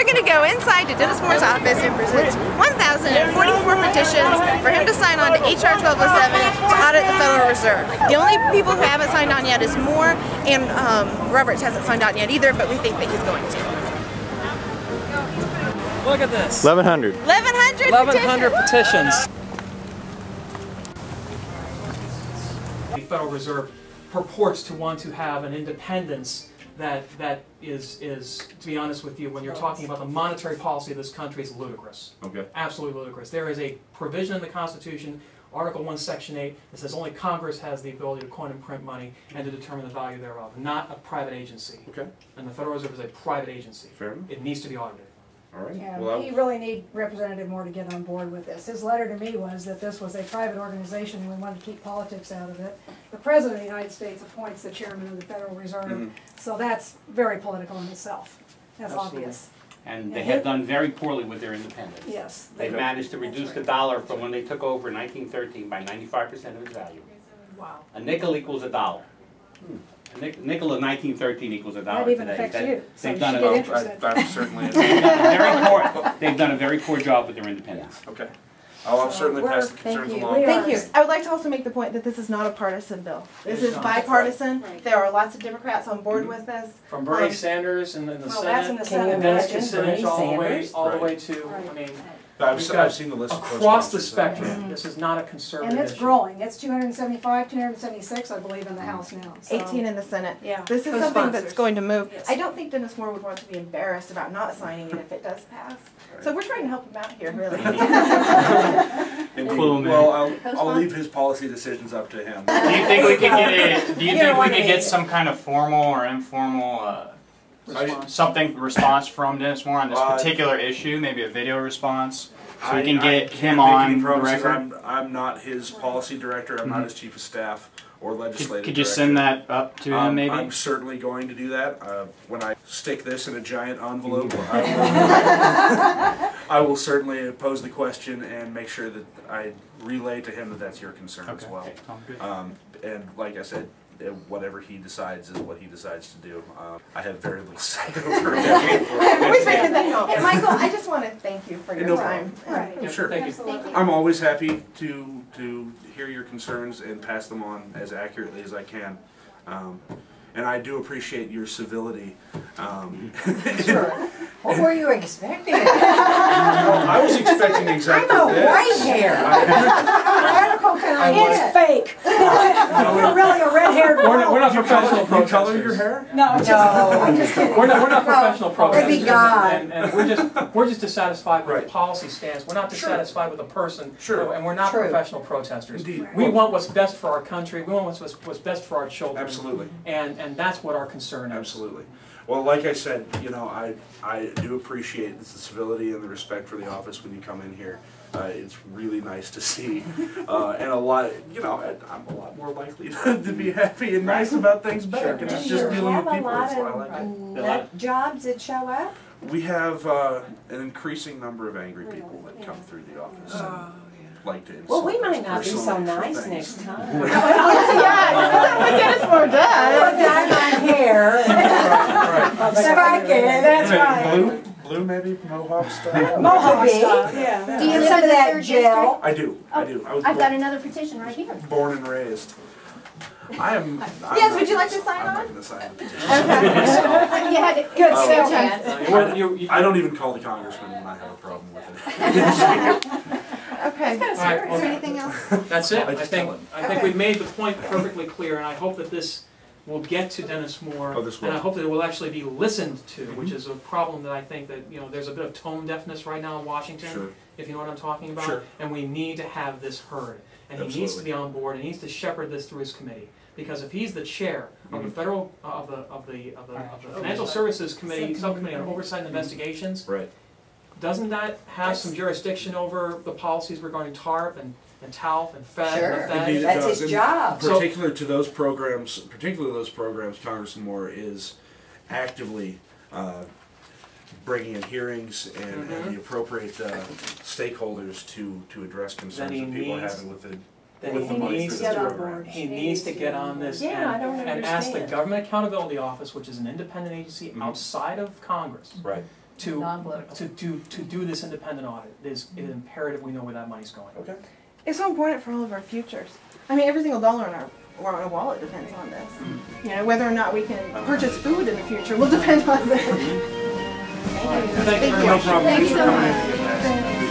going to go inside to Dennis Moore's office and present 1,044 petitions for him to sign on to H.R. 1207 to audit the Federal Reserve. The only people who haven't signed on yet is Moore, and Roberts hasn't signed on yet either, but we think that he's going to. Look at this. 1,100. 1,100 petitions. The Federal Reserve purports to want to have an independence that is, to be honest with you, when you're talking about the monetary policy of this country, is ludicrous. Okay. Absolutely ludicrous. There is a provision in the Constitution, Article 1, Section 8, that says only Congress has the ability to coin and print money and to determine the value thereof, not a private agency. Okay. And the Federal Reserve is a private agency. Fair enough. It needs to be audited. All right. Yeah, well, we really need Representative Moore to get on board with this. His letter to me was that this was a private organization and we wanted to keep politics out of it. The President of the United States appoints the chairman of the Federal Reserve, so that's very political in itself. That's obvious. And they have done very poorly with their independence. Yes. They've managed to reduce the dollar from when they took over in 1913 by 95% of its value. Wow. A nickel equals $1. A nickel of 1913 equals $1 That even today. affects you. So They've you done should it. get interested. that certainly is. They've done a very poor job with their independence. Okay. I'll certainly pass the concerns along. Thank you. I would like to also make the point that this is not a partisan bill. This is bipartisan. There are lots of Democrats on board with this. From Bernie Sanders in the Well, that's in Senate, the Senate. and Dennis Kucinich all the way to, I mean, I've seen the list of across the co-sponsors. spectrum. This is not a conservative And it's issue. growing. It's 275, 276, I believe, in the House now. So. 18 in the Senate. Yeah. This is something that's going to move. Yes. I don't think Dennis Moore would want to be embarrassed about not signing it if it does pass. So we're trying to help him out here, really. Well, I'll leave his policy decisions up to him. Do you think we could get get some kind of formal or informal response from Dennis Moore on this particular issue? Maybe a video response, so we can get him on the record. I'm not his policy director. I'm not his chief of staff or legislative Could you director. send that up to him, maybe? I'm certainly going to do that. When I stick this in a giant envelope, I will certainly pose the question and make sure that I relay to him that that's your concern as well. And like I said, whatever he decides is what he decides to do. I have very little say over it. And Michael, I just want to thank you for your time. Right. Sure. Thank you. I'm always happy to hear your concerns and pass them on as accurately as I can. And I do appreciate your civility. Sure. What were you expecting? I was expecting exactly I'm a that. white hair. Radical can I It's get? fake. You're really a red-haired girl. We're not professional You color protesters. your hair? No, I'm just kidding. We're not professional protesters. It'd be God. And we're just dissatisfied with the policy stance. We're not dissatisfied with the person. Sure. And we're not True. professional protesters. Indeed. We want what's best for our country. We want what's best for our children. Absolutely. And that's what our concern is. Absolutely. Well, like I said, you know, I do appreciate the civility and the respect for the office when you come in here. It's really nice to see, and a lot, you know, I'm a lot more likely to be happy and nice about things back. And it's just dealing with people. That's why I like it. Nut jobs that show up? We have an increasing number of angry people that come through the office and like to insult Well, we might not be so personally for nice things. next time. Yeah, what Dennis Moore does. Put dye my hair. Spike it. That's right. Blue maybe, mohawk style. Mohawk Could be. stuff, yeah. Do you And live some in of the that 3rd gel. district? I do. I was I've got another petition right here. born and raised. I'm Yes, would you like to sign I'm on? not going to sign the petition. You had a Good chance. I don't even call the congressman when I have a problem with it. Okay. All right, Is there anything else? That's it. I I just think tell him. we've made the point perfectly clear, and I hope that this will get to Dennis Moore, Oh, this will. and I hope that it will actually be listened to, which is a problem that I think that, you know, there's a bit of tone deafness right now in Washington, Sure. if you know what I'm talking about, Sure. and we need to have this heard, and he needs to be on board, and he needs to shepherd this through his committee, because if he's the chair of the federal of the Financial Services Committee Subcommittee on Oversight and Investigations, Right. doesn't that have some jurisdiction over the policies regarding TARP and TALF and FED Sure. and the Fed? Indeed it That's does. his And job. Particularly to those programs, Congressman Moore is actively bringing in hearings and the appropriate stakeholders to address concerns Then he that people are needs- having with the Then with the money needs through to this get on program. board. He needs to get on this Yeah, I don't and ask the understand. Government Accountability Office, which is an independent agency outside of Congress, Right. to do this independent audit. It is imperative we know where that money's going. Okay. It's so important for all of our futures. I mean, every single dollar in our wallet depends on this. You know, whether or not we can purchase food in the future will depend on this. Thank you. No problem. Thank you so Thanks for coming much. in.